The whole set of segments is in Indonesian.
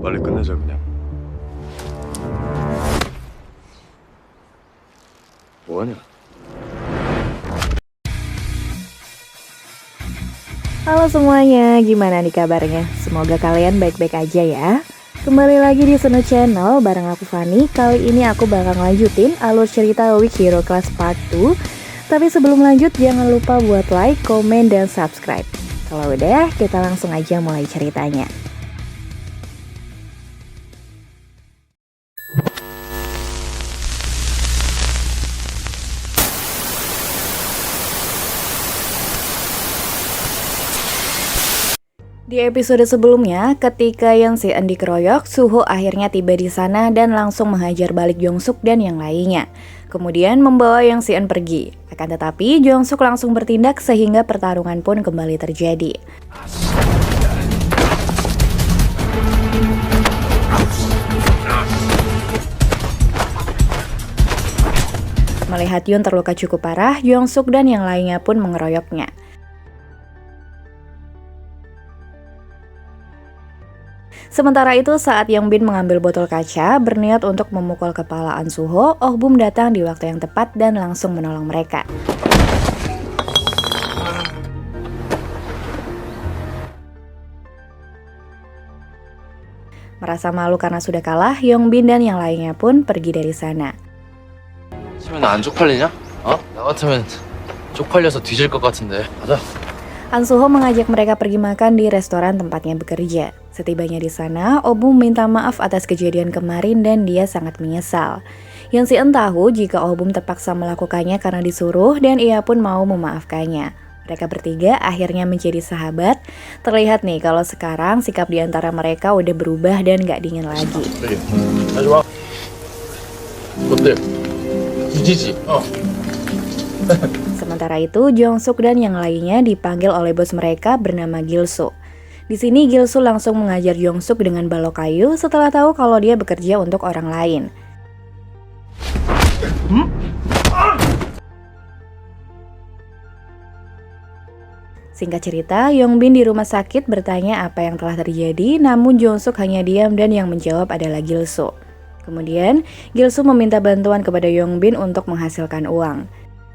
빨리 끝내자 그냥. 뭐하냐? Halo semuanya, gimana nih kabarnya? Semoga kalian baik-baik aja ya. Kembali lagi di Sunu Channel bareng aku Fani. Kali ini aku bakal lanjutin alur cerita Weak Hero Class Part 2. Tapi sebelum lanjut jangan lupa buat like, komen, dan subscribe. Kalau udah, kita langsung aja mulai ceritanya. Di episode sebelumnya, ketika Yeon Si-eun dikeroyok, Suho akhirnya tiba di sana dan langsung menghajar balik Jong-suk dan yang lainnya. Kemudian membawa Yeon Si-eun pergi. Akan tetapi, Jong-suk langsung bertindak sehingga pertarungan pun kembali terjadi. Melihat Yoon terluka cukup parah, Jong-suk dan yang lainnya pun mengeroyoknya. Sementara itu saat Yongbin mengambil botol kaca berniat untuk memukul kepala An Suho, Oh-bum datang di waktu yang tepat dan langsung menolong mereka. Merasa malu karena sudah kalah, Yongbin dan yang lainnya pun pergi dari sana. 치면 안 쪽팔리냐? 어? 나 같으면 쪽팔려서 뒤질 것 같은데. 가자. An Suho mengajak mereka pergi makan di restoran tempatnya bekerja. Setibanya di sana, Oh-bum minta maaf atas kejadian kemarin dan dia sangat menyesal. Yeon Si-eun tahu jika Oh-bum terpaksa melakukannya karena disuruh dan ia pun mau memaafkannya. Mereka bertiga akhirnya menjadi sahabat. Terlihat nih kalau sekarang sikap di antara mereka udah berubah dan gak dingin lagi. 가지 마. 어때? 뒤지지? 어. Sementara itu, Jong-suk dan yang lainnya dipanggil oleh bos mereka bernama Gil-soo. Di sini Gil-soo langsung mengajar Jong-suk dengan balok kayu setelah tahu kalau dia bekerja untuk orang lain. Singkat cerita, Yongbin di rumah sakit bertanya apa yang telah terjadi, namun Jong-suk hanya diam dan yang menjawab adalah Gil-soo. Kemudian, Gil-soo meminta bantuan kepada Yongbin untuk menghasilkan uang.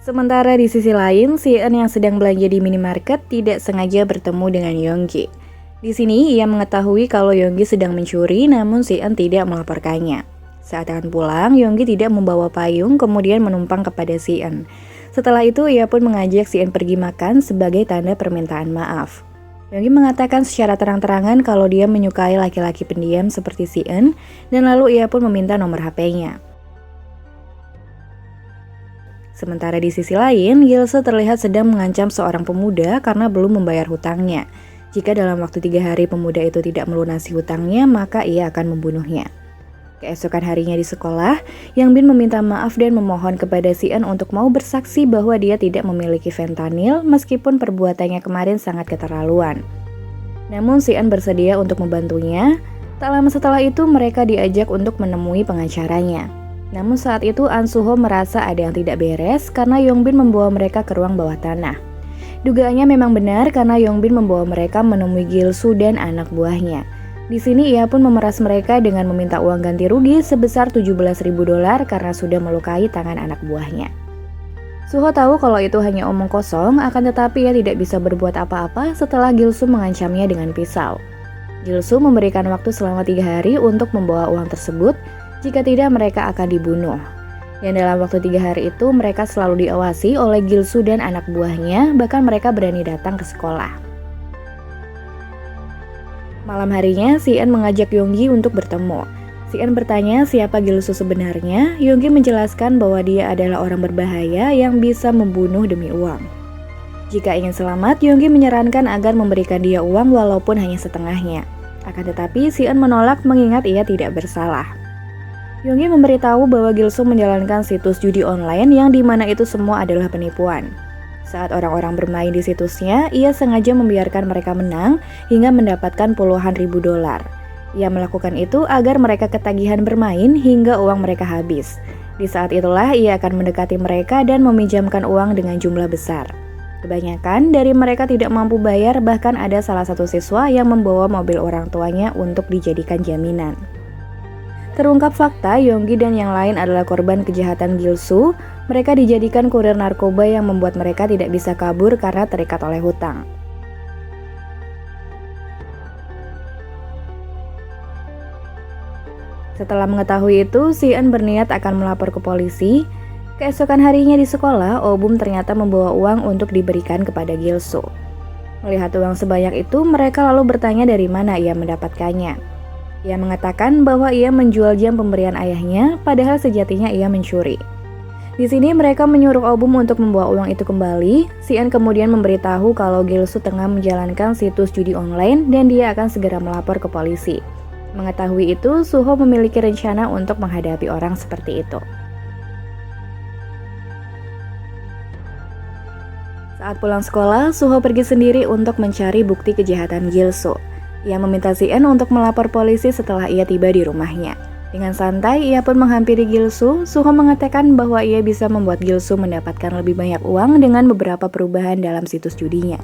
Sementara di sisi lain, Si-eun yang sedang belanja di minimarket tidak sengaja bertemu dengan Yonggi. Di sini ia mengetahui kalau Yonggi sedang mencuri, namun Si-eun tidak melaporkannya. Saat akan pulang, Yonggi tidak membawa payung, kemudian menumpang kepada Si-eun. Setelah itu, ia pun mengajak Si-eun pergi makan sebagai tanda permintaan maaf. Yonggi mengatakan secara terang-terangan kalau dia menyukai laki-laki pendiam seperti Si-eun, dan lalu ia pun meminta nomor HP-nya. Sementara di sisi lain, Gil-soo terlihat sedang mengancam seorang pemuda karena belum membayar hutangnya. Jika dalam waktu 3 hari pemuda itu tidak melunasi hutangnya, maka ia akan membunuhnya. Keesokan harinya di sekolah, Yongbin meminta maaf dan memohon kepada Si-eun untuk mau bersaksi bahwa dia tidak memiliki fentanyl meskipun perbuatannya kemarin sangat keterlaluan. Namun Si-eun bersedia untuk membantunya. Tak lama setelah itu mereka diajak untuk menemui pengacaranya. Namun saat itu An Suho merasa ada yang tidak beres karena Yongbin membawa mereka ke ruang bawah tanah. Dugaannya memang benar karena Yongbin membawa mereka menemui Gil-soo dan anak buahnya. Di sini ia pun memeras mereka dengan meminta uang ganti rugi sebesar $17.000 karena sudah melukai tangan anak buahnya. Suho tahu kalau itu hanya omong kosong, akan tetapi ia tidak bisa berbuat apa-apa setelah Gil-soo mengancamnya dengan pisau. Gil-soo memberikan waktu selama 3 hari untuk membawa uang tersebut. Jika tidak, mereka akan dibunuh. Dan dalam waktu 3 hari itu, mereka selalu diawasi oleh Gil-soo dan anak buahnya, bahkan mereka berani datang ke sekolah. Malam harinya, Si-eun mengajak Yonggi untuk bertemu. Si-eun bertanya siapa Gil-soo sebenarnya. Yonggi menjelaskan bahwa dia adalah orang berbahaya yang bisa membunuh demi uang. Jika ingin selamat, Yonggi menyarankan agar memberikan dia uang walaupun hanya setengahnya. Akan tetapi, Si-eun menolak mengingat ia tidak bersalah. Yonggi memberitahu bahwa Gil-soo menjalankan situs judi online yang dimana itu semua adalah penipuan. Saat orang-orang bermain di situsnya, ia sengaja membiarkan mereka menang hingga mendapatkan puluhan ribu dolar. Ia melakukan itu agar mereka ketagihan bermain hingga uang mereka habis. Di saat itulah ia akan mendekati mereka dan meminjamkan uang dengan jumlah besar. Kebanyakan dari mereka tidak mampu bayar, bahkan ada salah satu siswa yang membawa mobil orang tuanya untuk dijadikan jaminan. Terungkap fakta, Yonggi dan yang lain adalah korban kejahatan Gilsu. Mereka dijadikan kurir narkoba yang membuat mereka tidak bisa kabur karena terikat oleh hutang. Setelah mengetahui itu, Si-eun berniat akan melapor ke polisi. Keesokan harinya di sekolah, Oh-bum ternyata membawa uang untuk diberikan kepada Gil-soo. Melihat uang sebanyak itu, mereka lalu bertanya dari mana ia mendapatkannya. Ia mengatakan bahwa ia menjual jam pemberian ayahnya, padahal sejatinya ia mencuri. Di sini mereka menyuruh Oh-bum untuk membawa uang itu kembali. Si-eun kemudian memberitahu kalau Gil-soo tengah menjalankan situs judi online dan dia akan segera melapor ke polisi. Mengetahui itu, Suho memiliki rencana untuk menghadapi orang seperti itu. Saat pulang sekolah, Suho pergi sendiri untuk mencari bukti kejahatan Gil-soo. Ia meminta Si-eun untuk melapor polisi setelah ia tiba di rumahnya. Dengan santai, ia pun menghampiri Gil-soo. Suho mengatakan bahwa ia bisa membuat Gil-soo mendapatkan lebih banyak uang dengan beberapa perubahan dalam situs judinya.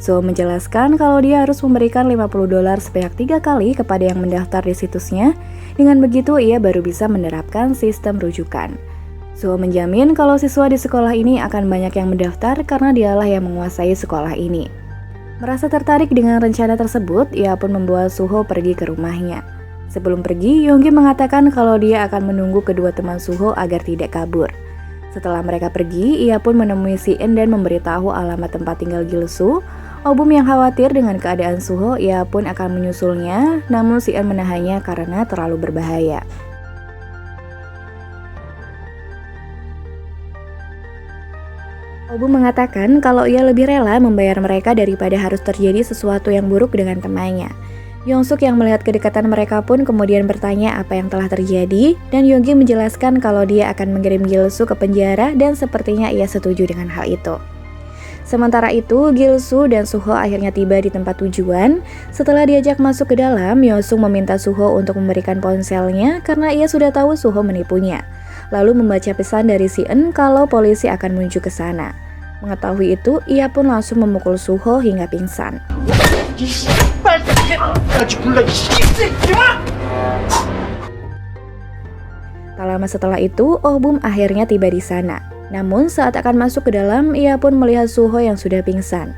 Suho menjelaskan kalau dia harus memberikan $50 sebanyak 3 kali kepada yang mendaftar di situsnya. Dengan begitu, ia baru bisa menerapkan sistem rujukan. Suho menjamin kalau siswa di sekolah ini akan banyak yang mendaftar karena dialah yang menguasai sekolah ini. Merasa tertarik dengan rencana tersebut, ia pun membawa Suho pergi ke rumahnya. Sebelum pergi, Yonggi mengatakan kalau dia akan menunggu kedua teman Suho agar tidak kabur. Setelah mereka pergi, ia pun menemui Si-eun dan memberitahu alamat tempat tinggal Gil-soo. Oh-bum yang khawatir dengan keadaan Suho, ia pun akan menyusulnya, namun Si-eun menahannya karena terlalu berbahaya. Oh-bum mengatakan kalau ia lebih rela membayar mereka daripada harus terjadi sesuatu yang buruk dengan temannya. Yongsuk yang melihat kedekatan mereka pun kemudian bertanya apa yang telah terjadi, dan Yonggi menjelaskan kalau dia akan mengirim Gil-soo ke penjara dan sepertinya ia setuju dengan hal itu. Sementara itu, Gil-soo dan Suho akhirnya tiba di tempat tujuan. Setelah diajak masuk ke dalam, Yosung meminta Suho untuk memberikan ponselnya karena ia sudah tahu Suho menipunya. Lalu membaca pesan dari Si-eun kalau polisi akan menuju ke sana. Mengetahui itu, ia pun langsung memukul Suho hingga pingsan. Tak lama setelah itu, Oh-bum akhirnya tiba di sana. Namun saat akan masuk ke dalam, ia pun melihat Suho yang sudah pingsan.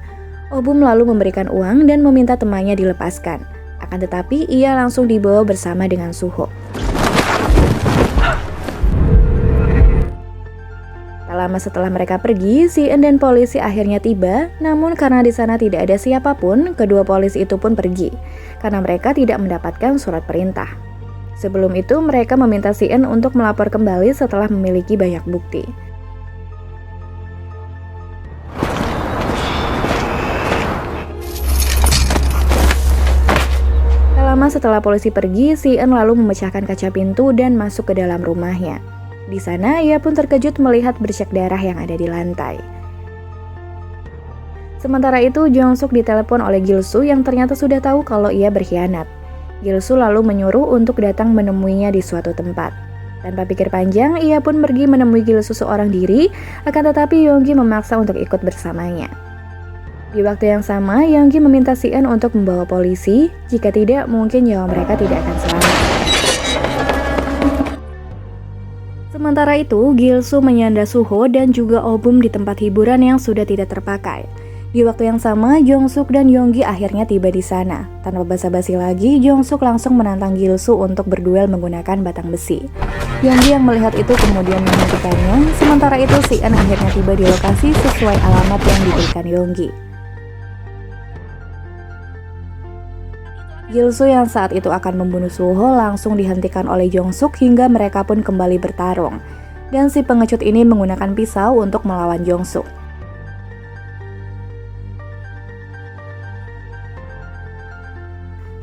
Oh-bum lalu memberikan uang dan meminta temannya dilepaskan. Akan tetapi, ia langsung dibawa bersama dengan Suho. Tak lama setelah mereka pergi, Si-eun dan polisi akhirnya tiba. Namun karena di sana tidak ada siapapun, kedua polisi itu pun pergi karena mereka tidak mendapatkan surat perintah. Sebelum itu, mereka meminta Si-eun untuk melapor kembali setelah memiliki banyak bukti. Tak lama setelah polisi pergi, Si-eun lalu memecahkan kaca pintu dan masuk ke dalam rumahnya. Di sana, ia pun terkejut melihat bercak darah yang ada di lantai. Sementara itu, Jong-suk ditelepon oleh Gil-soo yang ternyata sudah tahu kalau ia berkhianat. Gil-soo lalu menyuruh untuk datang menemuinya di suatu tempat. Tanpa pikir panjang, ia pun pergi menemui Gil-soo seorang diri, akan tetapi Yonggi memaksa untuk ikut bersamanya. Di waktu yang sama, Yonggi meminta Si-eun untuk membawa polisi, jika tidak mungkin nyawa mereka tidak akan selamat. Sementara itu, Gil-soo menyanda Suho dan juga Oh-bum di tempat hiburan yang sudah tidak terpakai. Di waktu yang sama, Jong-suk dan Yonggi akhirnya tiba di sana. Tanpa basa-basi lagi, Jong-suk langsung menantang Gil-soo untuk berduel menggunakan batang besi. Yonggi yang melihat itu kemudian menghentikannya. Sementara itu, Si-eun akhirnya tiba di lokasi sesuai alamat yang diberikan Yonggi. Gil-soo yang saat itu akan membunuh Suho langsung dihentikan oleh Jong-suk hingga mereka pun kembali bertarung. Dan si pengecut ini menggunakan pisau untuk melawan Jong-suk.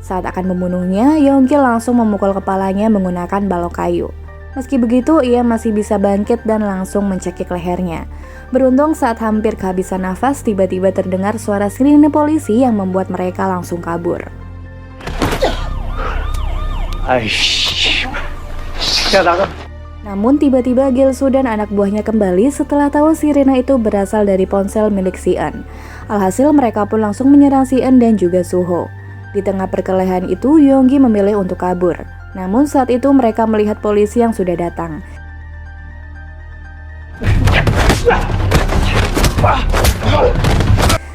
Saat akan membunuhnya, Yonggi langsung memukul kepalanya menggunakan balok kayu. Meski begitu, ia masih bisa bangkit dan langsung mencekik lehernya. Beruntung saat hampir kehabisan nafas, tiba-tiba terdengar suara sirine polisi yang membuat mereka langsung kabur. 아이씨, 야 나가. Namun tiba-tiba Gilsoo dan anak buahnya kembali setelah tahu sirena itu berasal dari ponsel milik Si-eun. Alhasil mereka pun langsung menyerang Si-eun dan juga Suho. Di tengah perkelahian itu, Yoongi memilih untuk kabur. Namun saat itu mereka melihat polisi yang sudah datang.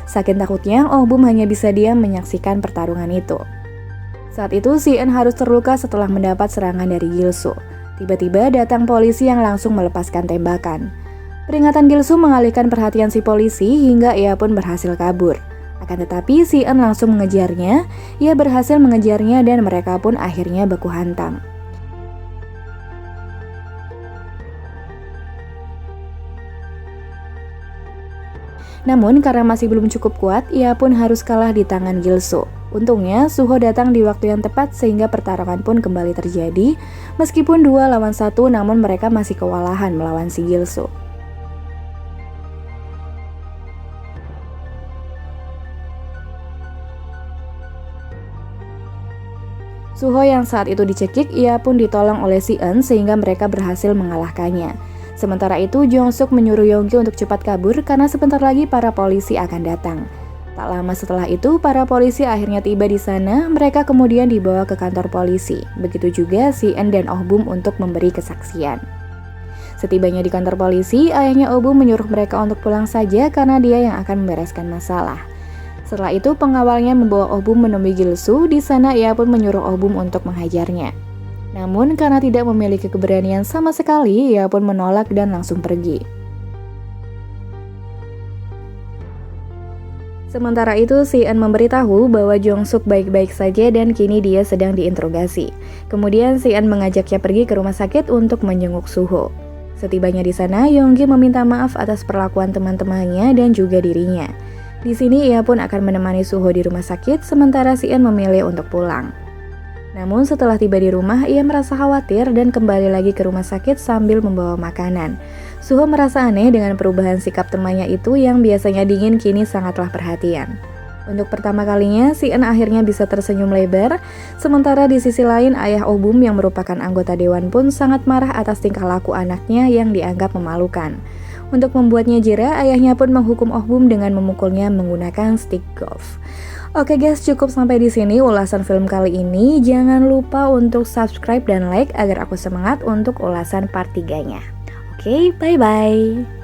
Saking takutnya, Oh Bum hanya bisa diam menyaksikan pertarungan itu. Saat itu Si-eun harus terluka setelah mendapat serangan dari Gilsoo. Tiba-tiba datang polisi yang langsung melepaskan tembakan. Peringatan Gilsoo mengalihkan perhatian si polisi hingga ia pun berhasil kabur. Akan tetapi Si-eun langsung mengejarnya, ia berhasil mengejarnya dan mereka pun akhirnya baku hantam. Namun karena masih belum cukup kuat, ia pun harus kalah di tangan Gilsoo. Untungnya, Suho datang di waktu yang tepat sehingga pertarungan pun kembali terjadi. Meskipun 2 lawan 1, namun mereka masih kewalahan melawan si Gilsoo. Suho yang saat itu dicekik, ia pun ditolong oleh Si-eun sehingga mereka berhasil mengalahkannya. Sementara itu, Jong-suk menyuruh Yoongi untuk cepat kabur karena sebentar lagi para polisi akan datang. Tak lama setelah itu, para polisi akhirnya tiba di sana. Mereka kemudian dibawa ke kantor polisi. Begitu juga Si-eun dan Oh Bum untuk memberi kesaksian. Setibanya di kantor polisi, ayahnya Oh Bum menyuruh mereka untuk pulang saja karena dia yang akan membereskan masalah. Setelah itu, pengawalnya membawa Oh Bum menemui Gilsoo. Di sana ia pun menyuruh Oh Bum untuk menghajarnya. Namun karena tidak memiliki keberanian sama sekali, ia pun menolak dan langsung pergi. Sementara itu, Si-eun memberitahu bahwa Jong-suk baik-baik saja dan kini dia sedang diinterogasi. Kemudian Si-eun mengajaknya pergi ke rumah sakit untuk menjenguk Suho. Setibanya di sana, Yoongi meminta maaf atas perlakuan teman-temannya dan juga dirinya. Di sini ia pun akan menemani Suho di rumah sakit, sementara Si-eun memilih untuk pulang. Namun setelah tiba di rumah, ia merasa khawatir dan kembali lagi ke rumah sakit sambil membawa makanan. Suho merasa aneh dengan perubahan sikap temannya itu yang biasanya dingin kini sangatlah perhatian. Untuk pertama kalinya, Si-eun akhirnya bisa tersenyum lebar, sementara di sisi lain ayah Oh Bum yang merupakan anggota dewan pun sangat marah atas tingkah laku anaknya yang dianggap memalukan. Untuk membuatnya jera, ayahnya pun menghukum Oh Bum dengan memukulnya menggunakan stick golf. Oke guys, cukup sampai di sini ulasan film kali ini. Jangan lupa untuk subscribe dan like agar aku semangat untuk ulasan part 3-nya. Oke, bye-bye.